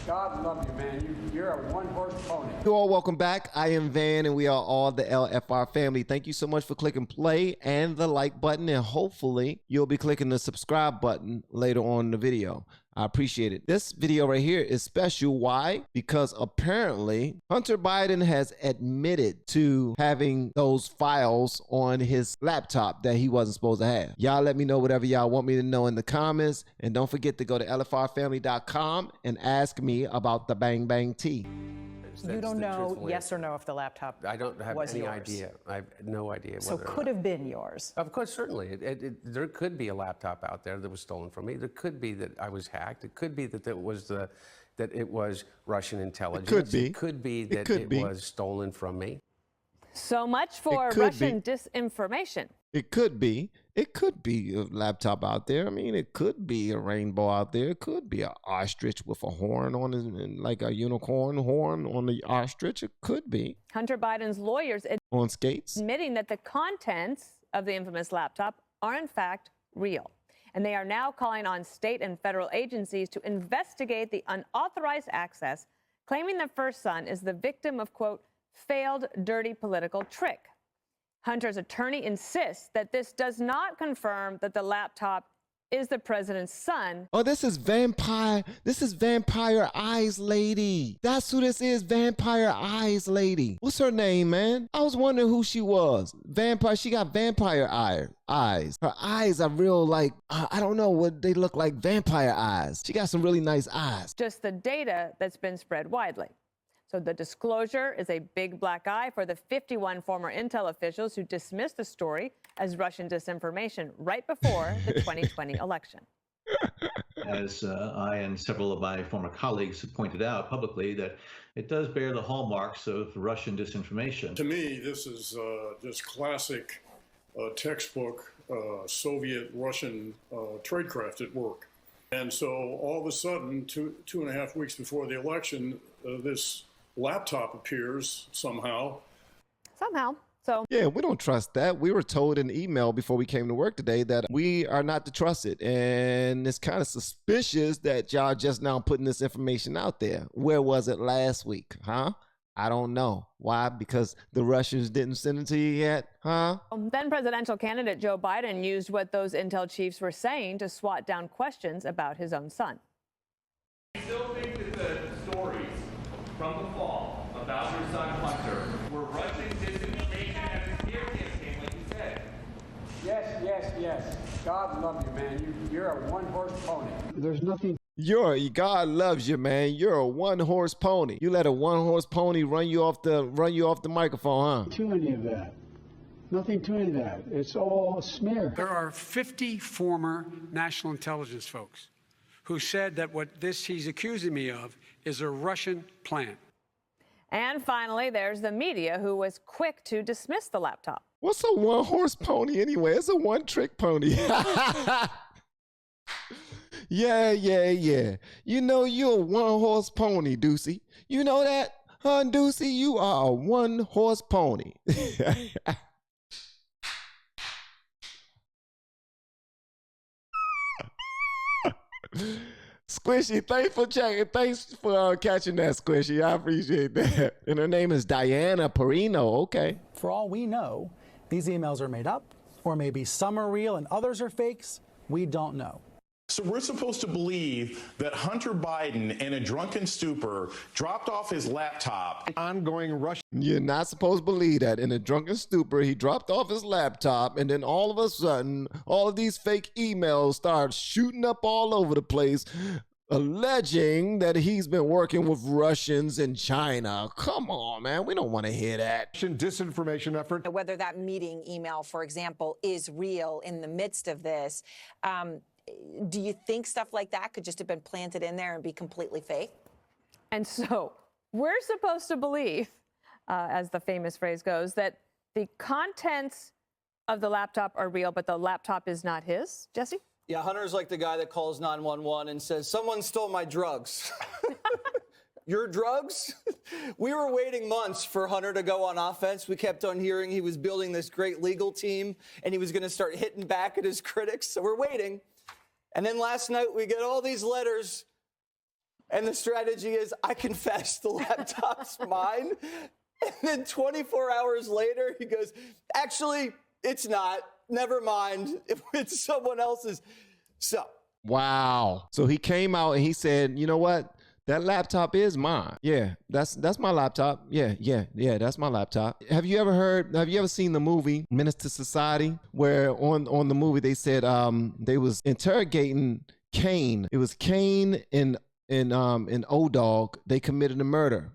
God love you, man. You're a one-horse pony. You all welcome back. I am Van, and we are all the LFR family. Thank you so much for clicking play and the like button, and hopefully you'll be clicking the subscribe button later on in the video. I appreciate it. This video right here is special. Why? Because apparently Hunter Biden has admitted to having those files on his laptop that he wasn't supposed to have. Y'all let me know whatever y'all want me to know in the comments. And don't forget to go to lfrfamily.com and ask me about the Bang Bang Tea. You don't know, yes or no, if the laptop I don't have was any yours. idea. I have no idea. So could have been yours. Of course, certainly. There could be a laptop out there that was stolen from me. There could be that I was hacked. It could be that it was Russian intelligence. It could be. It could be that it was stolen from me. So much for Russian disinformation. It could be. It could be a laptop out there. I mean, it could be a rainbow out there. It could be an ostrich with a horn on it, like a unicorn horn on the ostrich. It could be. Hunter Biden's lawyers on skates, admitting that the contents of the infamous laptop are in fact real. And they are now calling on state and federal agencies to investigate the unauthorized access, claiming the first son is the victim of, quote, failed dirty political trick. Hunter's attorney insists that this does not confirm that the laptop is the president's son. Oh, this is Vampire Eyes Lady. That's who this is, Vampire Eyes Lady. What's her name, man? I was wondering who she was. Vampire, she got vampire eyes. Her eyes are real, like, I don't know what they look like, vampire eyes. She got some really nice eyes. Just the data that's been spread widely. So the disclosure is a big black eye for the 51 former Intel officials who dismissed the story as Russian disinformation right before the 2020 election. As I and several of my former colleagues have pointed out publicly, that it does bear the hallmarks of Russian disinformation. To me, this is just classic textbook Soviet Russian tradecraft at work. And so all of a sudden, two and a half weeks before the election, this laptop appears somehow. So yeah, we don't trust that. We were told in email before we came to work today that we are not to trust it. And it's kind of suspicious that y'all just now putting this information out there. Where was it last week? Huh? I don't know. Why? Because the Russians didn't send it to you yet? Huh? Then presidential candidate Joe Biden used what those Intel chiefs were saying to swat down questions about his own son. I still think that the stories from the fall about your son Hunter were Russian disinformation and a smear campaign, like you said. Yes. God love you, man. You're a one-horse pony. There's nothing. God loves you, man. You're a one-horse pony. You let a one-horse pony run you off the microphone, huh? To any of that. Nothing to any of that. It's all a smear. There are 50 former national intelligence folks who said that what he's accusing me of is a Russian plant. And finally, there's the media who was quick to dismiss the laptop. What's a one-horse pony anyway? It's a one-trick pony. Yeah. You know you're a one-horse pony, Deucey. You know that, huh, Deucey? You are a one-horse pony. Squishy, thanks for catching that, Squishy. I appreciate that. And her name is Diana Perino. Okay. For all we know, these emails are made up, or maybe some are real and others are fakes. We don't know. So we're supposed to believe that Hunter Biden, in a drunken stupor, dropped off his laptop. Ongoing Russian. You're not supposed to believe that. In a drunken stupor, he dropped off his laptop, and then all of a sudden, all of these fake emails start shooting up all over the place, alleging that he's been working with Russians in China. Come on, man. We don't want to hear that. Disinformation effort. Whether that meeting email, for example, is real in the midst of this, do you think stuff like that could just have been planted in there and be completely fake? And so we're supposed to believe, as the famous phrase goes, that the contents of the laptop are real, but the laptop is not his. Jesse? Yeah, Hunter's like the guy that calls 911 and says, someone stole my drugs. Your drugs? We were waiting months for Hunter to go on offense. We kept on hearing he was building this great legal team and he was going to start hitting back at his critics. So we're waiting. And then last night we get all these letters And the strategy is, I confess the laptop's mine. And then 24 hours later, he goes, actually, it's not. Never mind. It's someone else's. So. Wow. So he came out and he said, you know what? That laptop is mine. Yeah, that's my laptop. Yeah, that's my laptop. Have you ever seen the movie Menace to Society, where on the movie they said they was interrogating Kane. It was Kane and O-Dog. They committed a murder.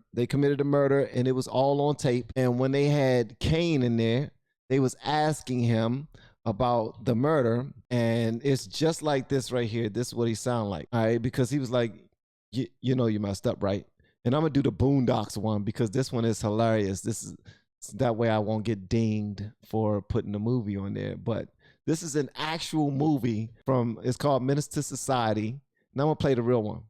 And it was all on tape. And when they had Kane in there, they was asking him about the murder, and it's just like this right here. This is what he sounded like. All right, because he was like, you know you messed up, right? And I'm gonna do the Boondocks one because this one is hilarious. This is that way I won't get dinged for putting the movie on there. But this is an actual movie it's called Menace to Society. And I'm gonna play the real one.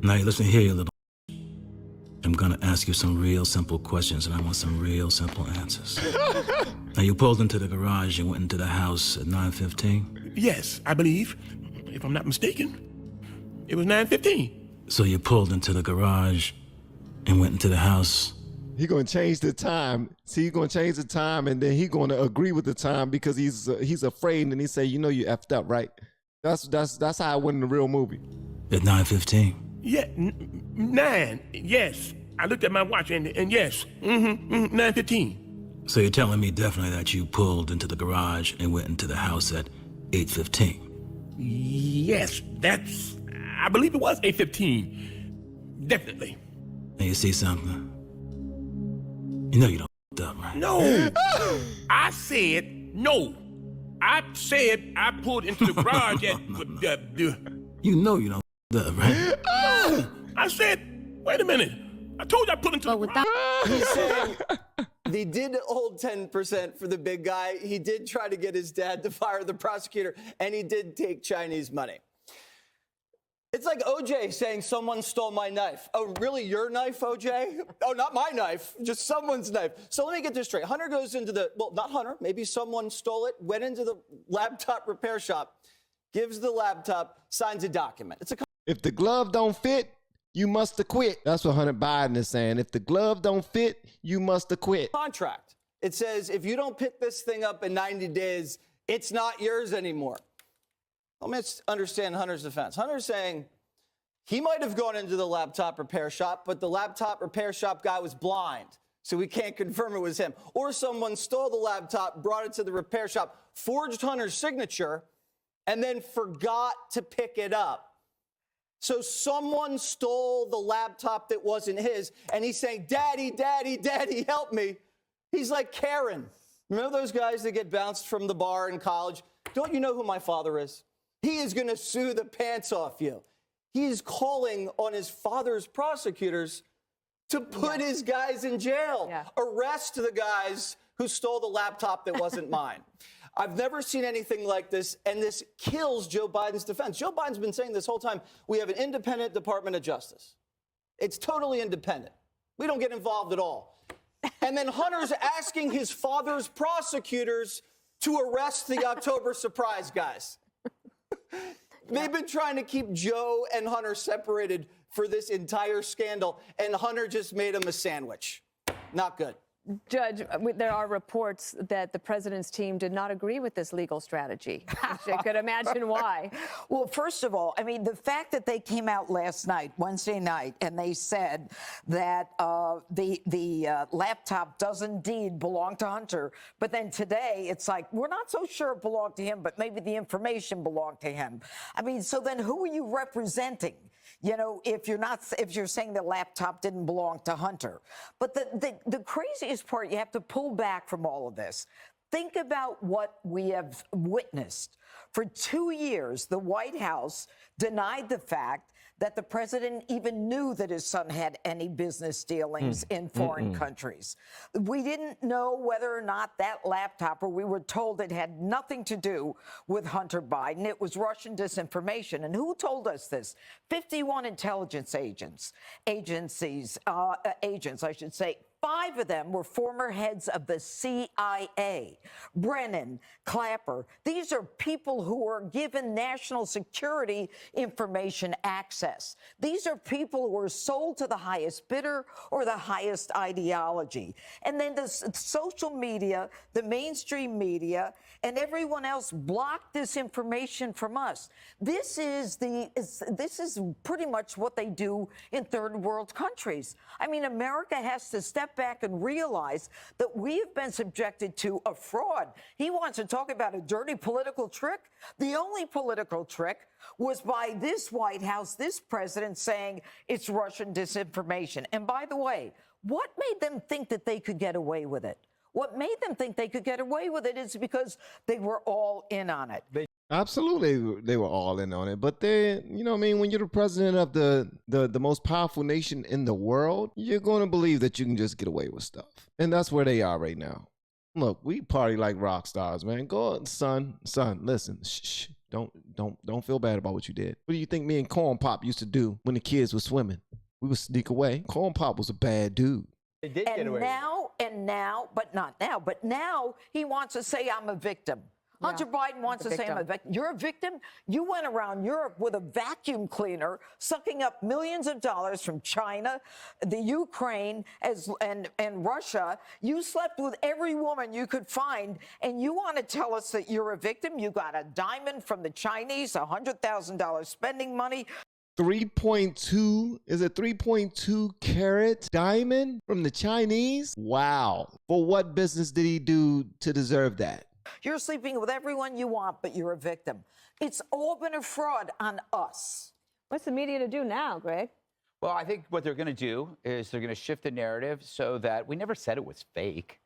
Now listen here, you little. I'm gonna ask you some real simple questions, and I want some real simple answers. Now, you pulled into the garage and went into the house at 9:15? Yes, I believe, if I'm not mistaken, it was 9:15. So you pulled into the garage and went into the house? He's gonna change the time. See, he's gonna change the time, and then he's gonna agree with the time because he's afraid, and he say, you know, you effed up, right? That's how I went in the real movie. At 9:15? Yeah, 9. Yes, I looked at my watch and yes, 9:15. So you're telling me definitely that you pulled into the garage and went into the house at 8:15? Yes, I believe it was 8:15. Definitely. And you see something? You know you don't f***ed up, right? No. I said no. I said I pulled into the garage at... You know you don't f***ed up, right? No. I said, wait a minute. I told you I pulled into the garage. He's saying he did hold 10% for the big guy. He did try to get his dad to fire the prosecutor, and he did take Chinese money. It's like OJ saying someone stole my knife. Oh, really, your knife, OJ? Oh, not my knife, just someone's knife. So let me get this straight. Hunter goes into not Hunter, maybe someone stole it, went into the laptop repair shop, gives the laptop, signs a document. If the glove don't fit, you must have quit. That's what Hunter Biden is saying. If the glove don't fit, you must have quit. Contract. It says if you don't pick this thing up in 90 days, it's not yours anymore. Let me understand Hunter's defense. Hunter's saying he might have gone into the laptop repair shop, but the laptop repair shop guy was blind, so we can't confirm it was him. Or someone stole the laptop, brought it to the repair shop, forged Hunter's signature, and then forgot to pick it up. So someone stole the laptop that wasn't his, and he's saying, Daddy, Daddy, Daddy, help me. He's like Karen. Remember those guys that get bounced from the bar in college? Don't you know who my father is? He is going to sue the pants off you. He is calling on his father's prosecutors to put his guys in jail. Arrest the guys who stole the laptop that wasn't mine. I've never seen anything like this, and this kills Joe Biden's defense. Joe Biden's been saying this whole time, we have an independent Department of Justice. It's totally independent. We don't get involved at all. And then Hunter's asking his father's prosecutors to arrest the October surprise guys. They've been trying to keep Joe and Hunter separated for this entire scandal, and Hunter just made him a sandwich. Not good. Judge, there are reports that the president's team did not agree with this legal strategy. I could imagine why. Well, first of all, I mean, the fact that they came out last night, Wednesday night, and they said that the laptop does indeed belong to Hunter, but then today it's like, we're not so sure it belonged to him, but maybe the information belonged to him. I mean, so then who are you representing? You know, if you're saying the laptop didn't belong to Hunter. But the craziest part, you have to pull back from all of this. Think about what we have witnessed. For 2 years, the White House denied the fact that the president even knew that his son had any business dealings in foreign countries. We didn't know whether or not that laptop, or we were told it had nothing to do with Hunter Biden. It was Russian disinformation. And who told us this? 51 intelligence agents, I should say. 5 of them were former heads of the CIA. Brennan, Clapper, these are people who were given national security information access. These are people who were sold to the highest bidder or the highest ideology. And then the social media, the mainstream media, and everyone else blocked this information from us. This is pretty much what they do in third world countries. I mean, America has to step back and realize that we have been subjected to a fraud. He wants to talk about a dirty political trick. The only political trick was by this White House, this president saying it's Russian disinformation. And by the way, what made them think that they could get away with it? What made them think they could get away with it is because they were all in on it. Absolutely, they were all in on it. But they, you know what I mean, when you're the president of the most powerful nation in the world, you're going to believe that you can just get away with stuff. And that's where they are right now. Look, we party like rock stars, man. Go on, son, listen. Shh. Don't feel bad about what you did. What do you think me and Corn Pop used to do when the kids were swimming? We would sneak away. Corn Pop was a bad dude. They did get away with it. But not now. But now he wants to say I'm a victim. Hunter Biden wants to say I'm a victim. You're a victim? You went around Europe with a vacuum cleaner, sucking up millions of dollars from China, the Ukraine, and Russia. You slept with every woman you could find, and you want to tell us that you're a victim? You got a diamond from the Chinese, $100,000 spending money. 3.2, is it 3.2 carat diamond from the Chinese? Wow. For what business did he do to deserve that? You're sleeping with everyone you want, but you're a victim. It's all been a fraud on us. What's the media to do now, Greg? Well, I think what they're going to do is they're going to shift the narrative so that we never said it was fake.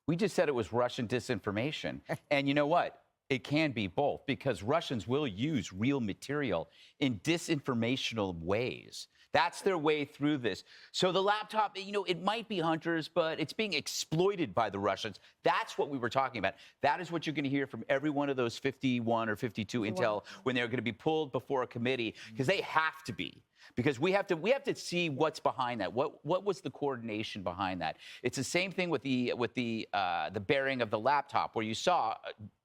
We just said it was Russian disinformation. And you know what? It can be both, because Russians will use real material in disinformational ways. That's their way through this. So the laptop, you know, it might be Hunter's, but it's being exploited by the Russians. That's what we were talking about. That is what you're going to hear from every one of those 51 or 52 intel when they're going to be pulled before a committee, because they have to be. Because we have to see what's behind that. What was the coordination behind that? It's the same thing with the bearing of the laptop, where you saw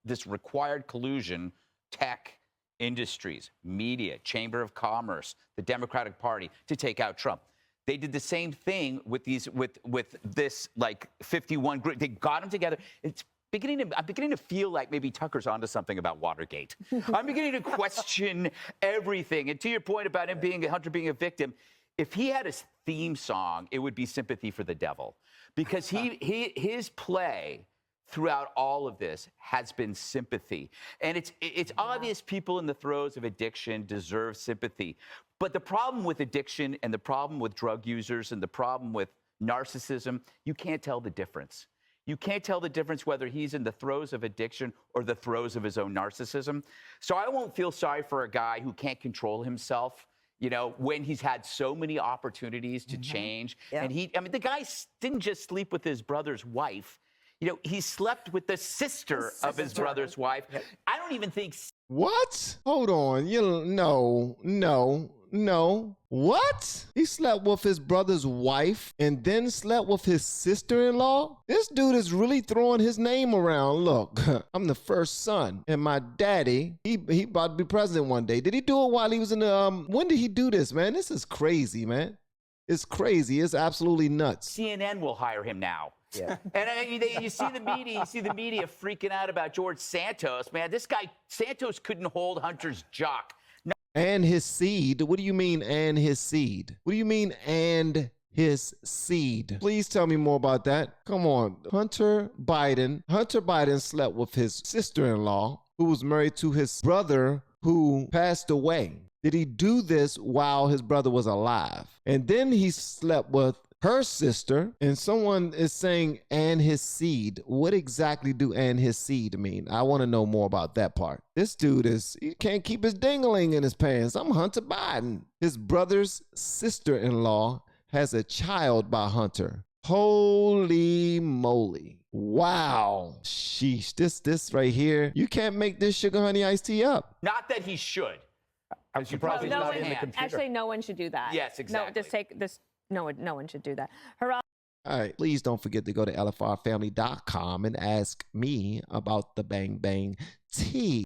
this required collusion, tech, industries, media, Chamber of Commerce, the Democratic Party, to take out Trump. They did the same thing with this like 51 group. They got them together. I'm beginning to feel like maybe Tucker's onto something about Watergate. I'm beginning to question everything. And to your point about Hunter being a victim, if he had his theme song, it would be Sympathy for the Devil, because his play throughout all of this has been sympathy. And it's obvious people in the throes of addiction deserve sympathy. But the problem with addiction and the problem with drug users and the problem with narcissism, you can't tell the difference. You can't tell the difference whether he's in the throes of addiction or the throes of his own narcissism. So I won't feel sorry for a guy who can't control himself, you know, when he's had so many opportunities to change. Yeah. And the guy didn't just sleep with his brother's wife. You know, he slept with the sister of his brother's wife. Yep. I don't even think. What? Hold on. No. What? He slept with his brother's wife and then slept with his sister-in-law? This dude is really throwing his name around. Look, I'm the first son, and my daddy, he about to be president one day. Did he do it while he was in the, when did he do this, man? This is crazy, man. It's crazy. It's absolutely nuts. CNN will hire him now. Yeah. And you see the media freaking out about George Santos. Man, this guy, Santos couldn't hold Hunter's jock. No. And his seed. What do you mean, and his seed? What do you mean, and his seed? Please tell me more about that. Come on. Hunter Biden slept with his sister-in-law, who was married to his brother, who passed away. Did he do this while his brother was alive? And then he slept with her sister, and someone is saying, and his seed. What exactly do and his seed mean? I want to know more about that part. This dude he can't keep his dingling in his pants. I'm Hunter Biden. His brother's sister-in-law has a child by Hunter. Holy moly. Wow. Sheesh. This right here, you can't make this sugar honey iced tea up. Not that he should. Actually, no one should do that. Yes, exactly. No, just take this. No one should do that. All right, please don't forget to go to lfrfamily.com and ask me about the Bang Bang Tea.